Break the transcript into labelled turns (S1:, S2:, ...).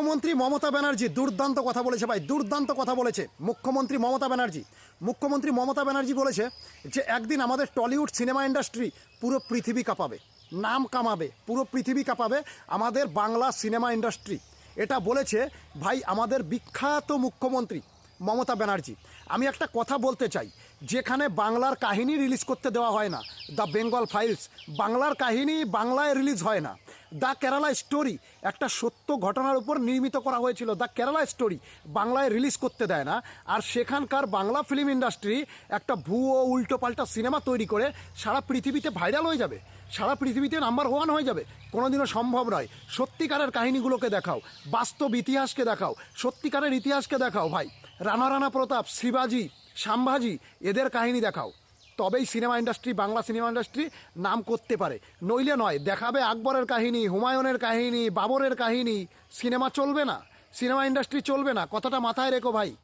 S1: মুখ্যমন্ত্রী মমতা ব্যানার্জি দুর্দান্ত কথা বলেছে ভাই, দুর্দান্ত কথা বলেছে মুখ্যমন্ত্রী মমতা ব্যানার্জি। মুখ্যমন্ত্রী মমতা ব্যানার্জি বলেছে যে একদিন আমাদের টলিউড সিনেমা ইন্ডাস্ট্রি পুরো পৃথিবী কাঁপাবে, নাম কামাবে, পুরো পৃথিবী কাঁপাবে আমাদের বাংলা সিনেমা ইন্ডাস্ট্রি। এটা বলেছে ভাই আমাদের বিখ্যাত মুখ্যমন্ত্রী মমতা ব্যানার্জি। আমি একটা কথা বলতে চাই, যেখানে বাংলার কাহিনী রিলিজ করতে দেওয়া হয় না, দ্য বেঙ্গল ফাইলস, বাংলার কাহিনী বাংলায় রিলিজ হয় না। দ্য কেরালা স্টোরি একটা সত্য ঘটনার উপর নির্মিত করা হয়েছিল, দ্য কেরালা স্টোরি বাংলায় রিলিজ করতে দেয় না। আর সেখানকার বাংলা ফিল্ম ইন্ডাস্ট্রি একটা ভুয়ো উল্টোপাল্টা সিনেমা তৈরি করে সারা পৃথিবীতে ভাইরাল হয়ে যাবে, সারা পৃথিবীতে নাম্বার ওয়ান হয়ে যাবে। কোনোদিনও সম্ভব নয়। সত্যিকারের কাহিনীগুলোকে দেখাও, বাস্তব ইতিহাসকে দেখাও, সত্যিকারের ইতিহাসকে দেখাও ভাই। রানা রানা প্রতাপ, শিবাজি, সম্ভাজি, এদের কাহিনী দেখাও, তবেই cinema industry, Bangla cinema industry নাম করতে পারে। নইলে নয়, দেখাবে আকবরের কাহিনী, হুমায়ুনের কাহিনী, বাবরের কাহিনী, সিনেমা চলবে না, সিনেমা ইন্ডাস্ট্রি চলবে না। কথাটা মাথায় রেখো ভাই।